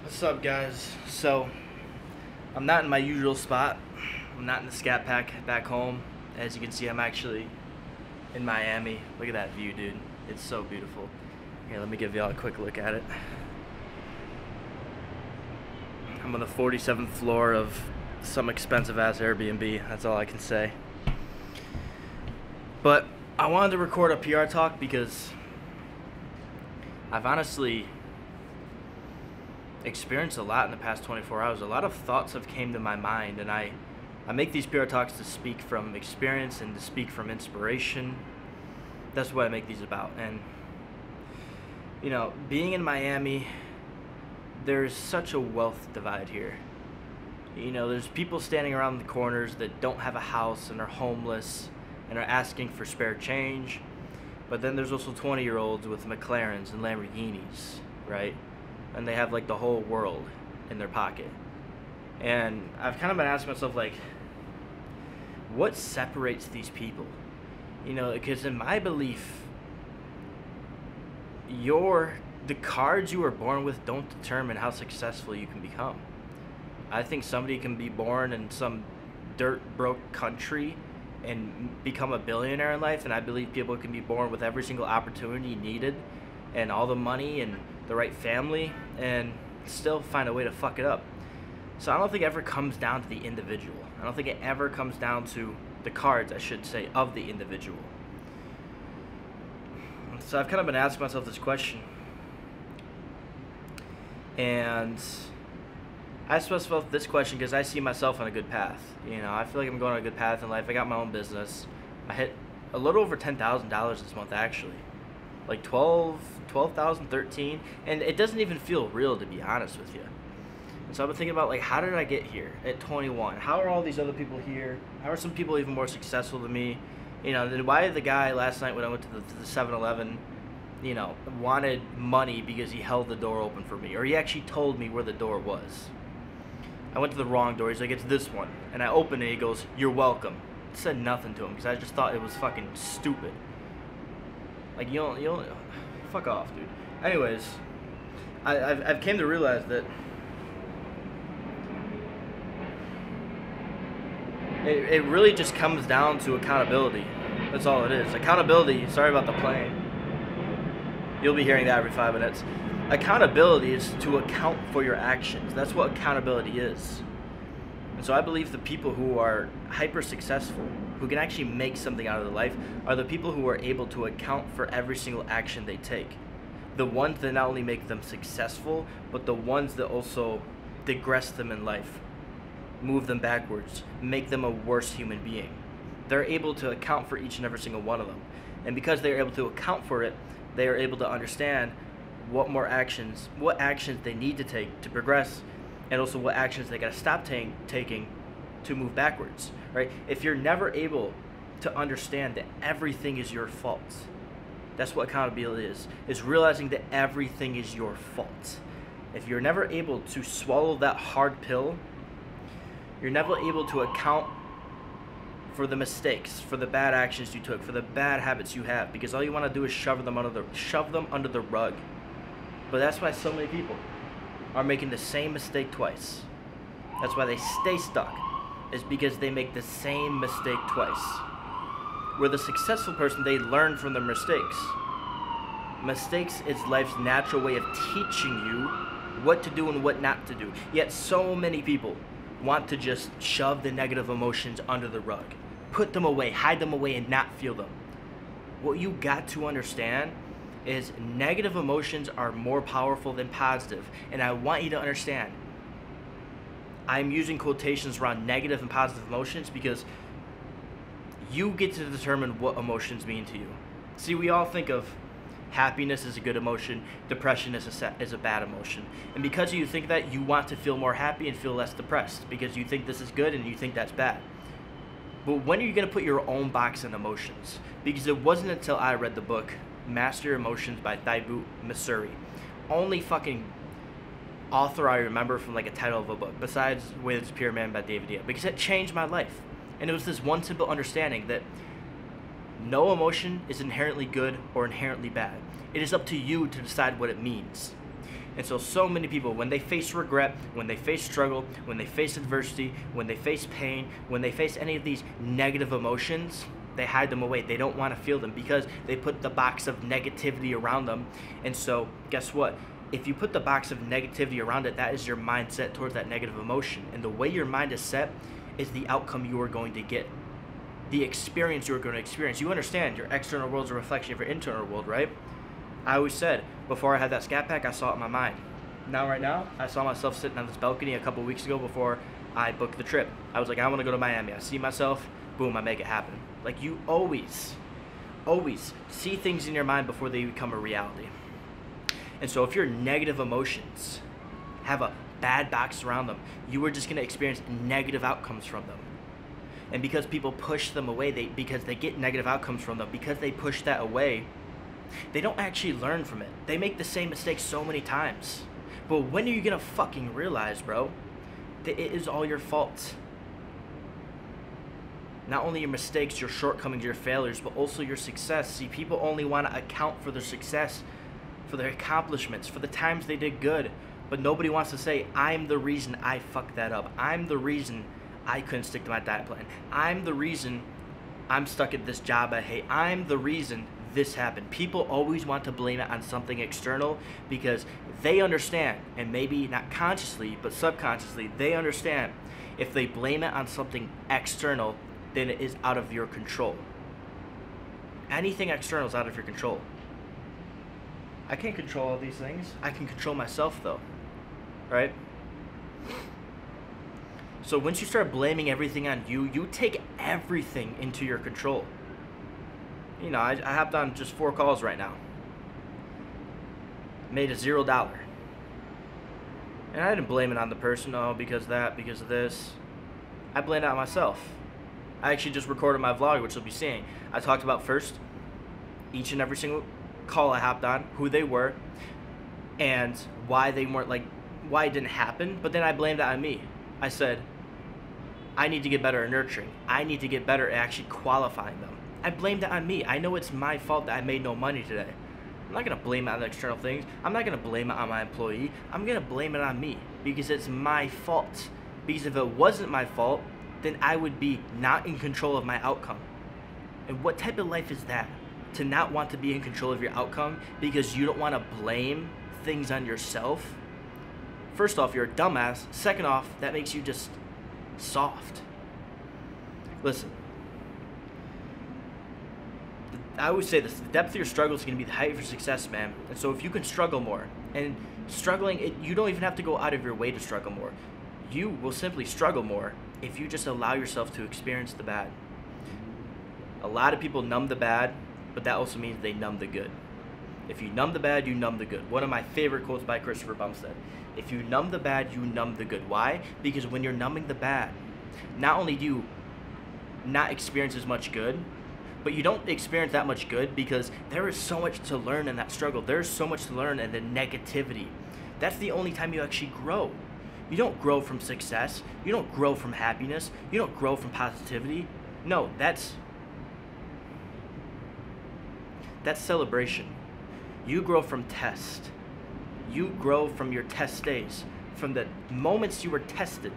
What's up, guys? So, I'm not in my usual spot. I'm not in the Scat Pack back home. As you can see, I'm actually in Miami. Look at that view, dude. It's so beautiful. Here, let me give y'all a quick look at it. I'm on the 47th floor of some expensive-ass Airbnb. That's all I can say. But I wanted to record a PR talk because I've honestly experienced a lot in the past 24 hours. A lot of thoughts have came to my mind, and I make these PR talks to speak from experience and to speak from inspiration. That's what I make these about. And you know, being in Miami, there's such a wealth divide here. You know, there's people standing around the corners that don't have a house and are homeless and are asking for spare change. But then there's also 20-year-olds with McLarens and Lamborghinis, right? And they have like the whole world in their pocket. And I've kind of been asking myself, like, what separates these people? You know, because in my belief, the cards you were born with don't determine how successful you can become. I think somebody can be born in some dirt broke country and become a billionaire in life, and I believe people can be born with every single opportunity needed and all the money and the right family and still find a way to fuck it up. So I don't think it ever comes down to the individual. I don't think it ever comes down to the cards, I should say, of the individual. So I've kind of been asking myself this question, and I asked myself this question because I see myself on a good path. You know, I feel like I'm going on a good path in life. I got my own business. I hit a little over $10,000 this month, actually. Like 12,000, 13, and it doesn't even feel real, to be honest with you. And so I've been thinking about, like, how did I get here at 21? How are all these other people here? How are some people even more successful than me? You know, then why did the guy last night when I went to the 7-Eleven, you know, wanted money because he held the door open for me, or he actually told me where the door was? I went to the wrong door. He's like, it's this one. And I opened it, he goes, you're welcome. I said nothing to him because I just thought it was fucking stupid. Like, you don't, fuck off, dude. Anyways, I've came to realize that it really just comes down to accountability. That's all it is. Accountability, sorry about the plane. You'll be hearing that every 5 minutes. Accountability is to account for your actions. That's what accountability is. And so I believe the people who are hyper successful, who can actually make something out of their life, are the people who are able to account for every single action they take. The ones that not only make them successful, but the ones that also digress them in life, move them backwards, make them a worse human being. They're able to account for each and every single one of them. And because they're able to account for it, they are able to understand what actions they need to take to progress, and also what actions they gotta stop taking to move backwards, right? If you're never able to understand that everything is your fault, that's what accountability is realizing that everything is your fault. If you're never able to swallow that hard pill, you're never able to account for the mistakes, for the bad actions you took, for the bad habits you have, because all you want to do is shove them under the rug. But that's why so many people are making the same mistake twice. That's why they stay stuck, is because they make the same mistake twice. Where the successful person, they learn from their mistakes. Mistakes is life's natural way of teaching you what to do and what not to do. Yet so many people want to just shove the negative emotions under the rug, put them away, hide them away, and not feel them. What you got to understand is negative emotions are more powerful than positive. And I want you to understand, I'm using quotations around negative and positive emotions because you get to determine what emotions mean to you. See, we all think of happiness is a good emotion, depression is a bad emotion. And because you think that, you want to feel more happy and feel less depressed because you think this is good and you think that's bad. But when are you going to put your own box in emotions? Because it wasn't until I read the book Master Your Emotions by Thibaut Missouri, only fucking author I remember from like a title of a book, besides Way to Pure Man by David Dean, because it changed my life. And it was this one simple understanding that no emotion is inherently good or inherently bad. It is up to you to decide what it means. And so many people, when they face regret, when they face struggle, when they face adversity, when they face pain, when they face any of these negative emotions, they hide them away. They don't want to feel them because they put the box of negativity around them. And so guess what? If you put the box of negativity around it, that is your mindset towards that negative emotion. And the way your mind is set is the outcome you are going to get, the experience you are going to experience. You understand your external world is a reflection of your internal world, right? I always said, before I had that scat pack, I saw it in my mind. Now, right now, I saw myself sitting on this balcony a couple weeks ago before I booked the trip. I was like, I want to go to Miami. I see myself, boom, I make it happen. Like, you always see things in your mind before they become a reality. And so if your negative emotions have a bad box around them, you are just going to experience negative outcomes from them. And because people push them away, because they get negative outcomes from them, because they push that away, they don't actually learn from it. They make the same mistake so many times. But when are you going to fucking realize, bro, that it is all your fault? Not only your mistakes, your shortcomings, your failures, but also your success. See, people only want to account for their success, for their accomplishments, for the times they did good. But nobody wants to say, I'm the reason I fucked that up. I'm the reason I couldn't stick to my diet plan. I'm the reason I'm stuck at this job I hate. I'm the reason this happened. People always want to blame it on something external because they understand, and maybe not consciously, but subconsciously, they understand if they blame it on something external, then it is out of your control. Anything external is out of your control. I can't control all these things. I can control myself though, right? So once you start blaming everything on you, you take everything into your control. You know, I hopped on just 4 calls right now. Made a $0. And I didn't blame it on the person, oh, because that, because of this. I blamed it on myself. I actually just recorded my vlog, which you'll be seeing. I talked about first, each and every single call I hopped on, who they were, and why they weren't, like, why it didn't happen. But then I blamed it on me. I said, I need to get better at nurturing. I need to get better at actually qualifying them. I blamed it on me. I know it's my fault that I made no money today. I'm not going to blame it on the external things. I'm not going to blame it on my employee. I'm going to blame it on me because it's my fault. Because if it wasn't my fault, then I would be not in control of my outcome. And what type of life is that? To not want to be in control of your outcome because you don't want to blame things on yourself? First off, you're a dumbass. Second off, that makes you just soft. Listen. I always say this, the depth of your struggle is going to be the height of your success, man. And so if you can struggle more, and struggling, you don't even have to go out of your way to struggle more. You will simply struggle more if you just allow yourself to experience the bad. A lot of people numb the bad, but that also means they numb the good. If you numb the bad, you numb the good. One of my favorite quotes by Christopher Bumstead. If you numb the bad, you numb the good. Why? Because when you're numbing the bad, not only do you not experience as much good, but you don't experience that much good because there is so much to learn in that struggle. There's so much to learn in the negativity. That's the only time you actually grow. You don't grow from success. You don't grow from happiness. You don't grow from positivity. No, that's celebration. You grow from test. You grow from your test days, from the moments you were tested.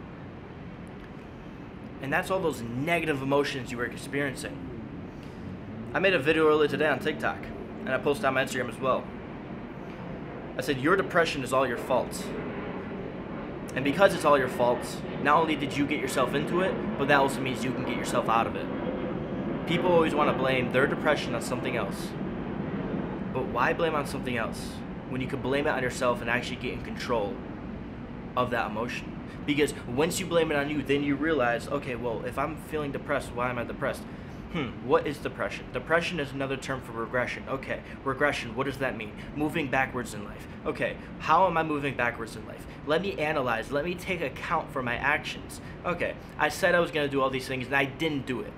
And that's all those negative emotions you were experiencing. I made a video earlier today on TikTok, and I posted on my Instagram as well. I said, your depression is all your fault. And because it's all your fault, not only did you get yourself into it, but that also means you can get yourself out of it. People always want to blame their depression on something else. But why blame on something else when you could blame it on yourself and actually get in control of that emotion? Because once you blame it on you, then you realize, okay, well, if I'm feeling depressed, why am I depressed? What is depression? Depression is another term for regression. Okay, regression, what does that mean? Moving backwards in life. Okay, how am I moving backwards in life? Let me analyze, let me take account for my actions. Okay, I said I was going to do all these things and I didn't do it.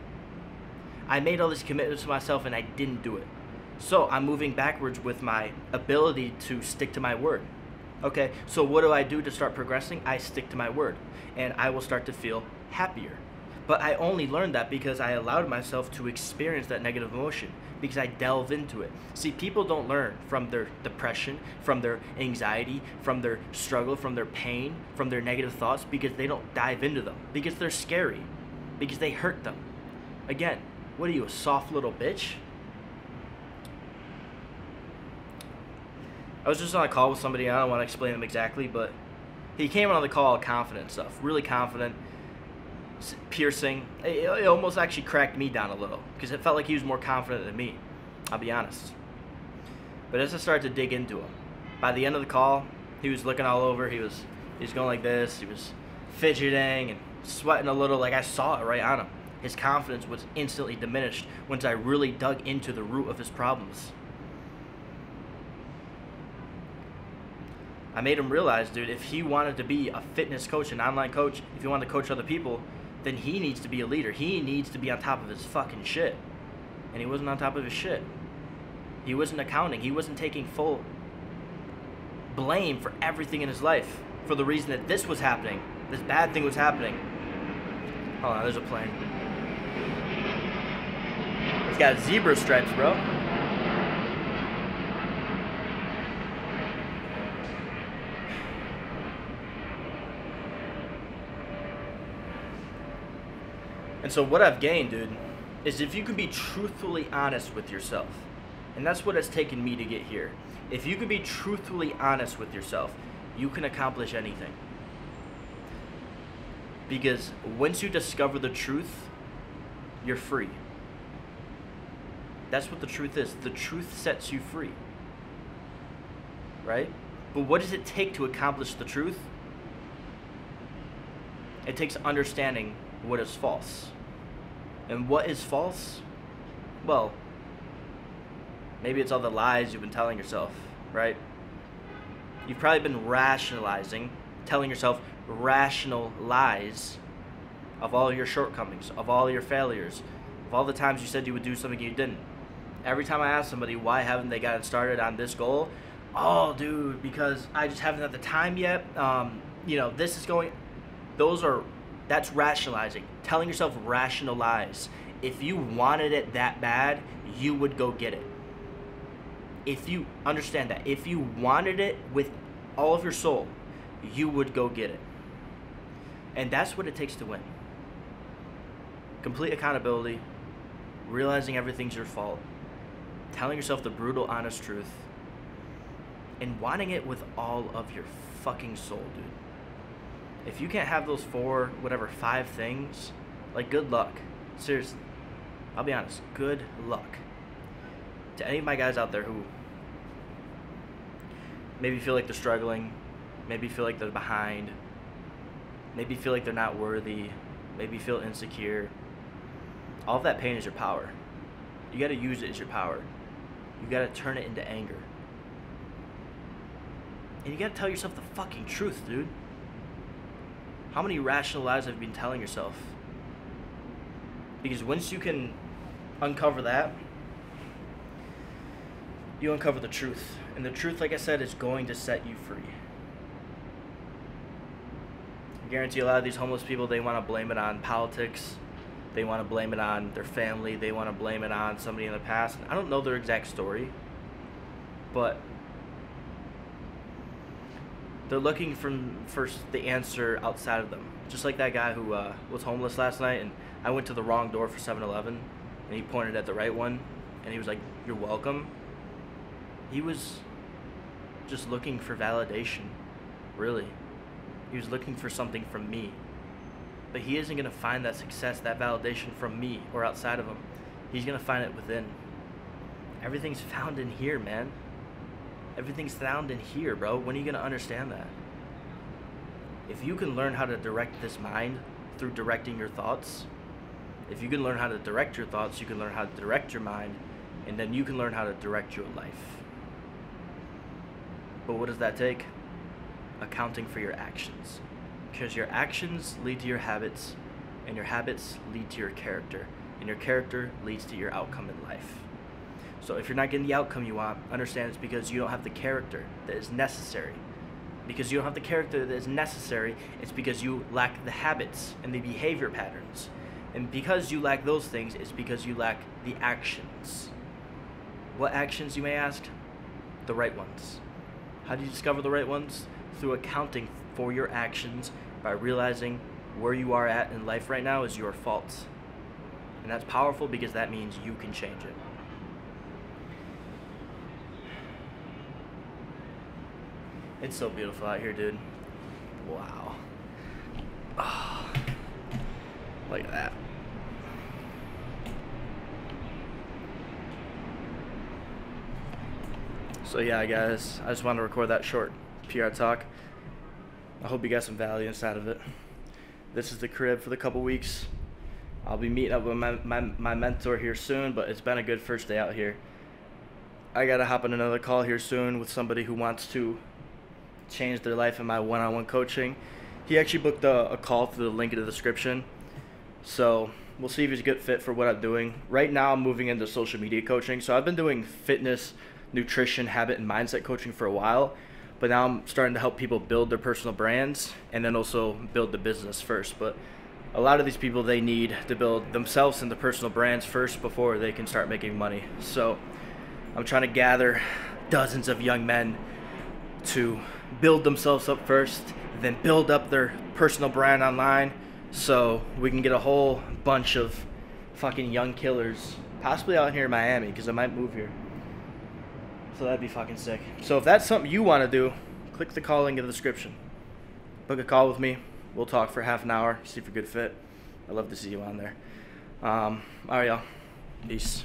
I made all these commitments to myself and I didn't do it. So I'm moving backwards with my ability to stick to my word. Okay, so what do I do to start progressing? I stick to my word and I will start to feel happier. But I only learned that because I allowed myself to experience that negative emotion. because I delve into it. See, people don't learn from their depression, from their anxiety, from their struggle, from their pain, from their negative thoughts, because they don't dive into them, because they're scary, because they hurt them. Again, what are you, a soft little bitch? I was just on a call with somebody, I don't want to explain them exactly, but he came on the call confident stuff, really confident, piercing. It almost actually cracked me down a little because it felt like he was more confident than me, I'll be honest. But as I started to dig into him, by the end of the call, he was looking all over. He was going like this. He was fidgeting and sweating a little. Like, I saw it right on him. His confidence was instantly diminished once I really dug into the root of his problems. I made him realize, dude, if he wanted to be a fitness coach, an online coach, if he wanted to coach other people, then he needs to be a leader. He needs to be on top of his fucking shit. And he wasn't on top of his shit. He wasn't accounting. He wasn't taking full blame for everything in his life for the reason that this was happening. This bad thing was happening. Hold on, there's a plane. It's got zebra stripes, bro. And so what I've gained, dude, is if you can be truthfully honest with yourself, and that's what it's taken me to get here. If you can be truthfully honest with yourself, you can accomplish anything. Because once you discover the truth, you're free. That's what the truth is. The truth sets you free. Right? But what does it take to accomplish the truth? It takes understanding what is false. And what is false? Well, maybe it's all the lies you've been telling yourself, right? You've probably been rationalizing, telling yourself rational lies of all your shortcomings, of all your failures, of all the times you said you would do something you didn't. Every time I ask somebody, why haven't they gotten started on this goal? Oh, dude, because I just haven't had the time yet. This is going... That's rationalizing, telling yourself rational lies. If you wanted it that bad, you would go get it. If you understand that, if you wanted it with all of your soul, you would go get it. And that's what it takes to win. Complete accountability, realizing everything's your fault, telling yourself the brutal, honest truth, and wanting it with all of your fucking soul, dude. If you can't have those 5 things, like, good luck. Seriously. I'll be honest. Good luck. To any of my guys out there who maybe feel like they're struggling, maybe feel like they're behind, maybe feel like they're not worthy, maybe feel insecure, all of that pain is your power. You got to use it as your power. You got to turn it into anger. And you got to tell yourself the fucking truth, dude. How many rational lies have you been telling yourself? Because once you can uncover that, you uncover the truth. And the truth, like I said, is going to set you free. I guarantee a lot of these homeless people, they want to blame it on politics. They want to blame it on their family. They want to blame it on somebody in the past. I don't know their exact story, but they're looking for the answer outside of them. Just like that guy who was homeless last night, and I went to the wrong door for 7-Eleven, and he pointed at the right one, and he was like, "You're welcome." He was just looking for validation, really. He was looking for something from me. But he isn't going to find that success, that validation from me or outside of him. He's going to find it within. Everything's found in here, man. Everything's found in here, bro. When are you going to understand that? If you can learn how to direct this mind through directing your thoughts, if you can learn how to direct your thoughts, you can learn how to direct your mind, and then you can learn how to direct your life. But what does that take? Accounting for your actions. Because your actions lead to your habits, and your habits lead to your character, and your character leads to your outcome in life. So if you're not getting the outcome you want, understand it's because you don't have the character that is necessary. Because you don't have the character that is necessary, it's because you lack the habits and the behavior patterns. And because you lack those things, it's because you lack the actions. What actions, you may ask? The right ones. How do you discover the right ones? Through accounting for your actions, by realizing where you are at in life right now is your fault. And that's powerful because that means you can change it. It's so beautiful out here, dude. Wow. Oh, look at that. So yeah, guys, I just wanted to record that short PR talk. I hope you got some value inside of it. This is the crib for the couple weeks. I'll be meeting up with my mentor here soon, but it's been a good first day out here. I gotta hop on another call here soon with somebody who wants to change their life in my one-on-one coaching. He actually booked a call through the link in the description. So we'll see if he's a good fit for what I'm doing. Right now I'm moving into social media coaching. So I've been doing fitness, nutrition, habit, and mindset coaching for a while. But now I'm starting to help people build their personal brands and then also build the business first. But a lot of these people, they need to build themselves into personal brands first before they can start making money. So I'm trying to gather dozens of young men to build themselves up first, then build up their personal brand online so we can get a whole bunch of fucking young killers possibly out here in Miami, because I might move here. So that'd be fucking sick. So if that's something you want to do, click the call link in the description. Book a call with me. We'll talk for half an hour, see if you're a good fit. I'd love to see you on there. All right, y'all. Peace.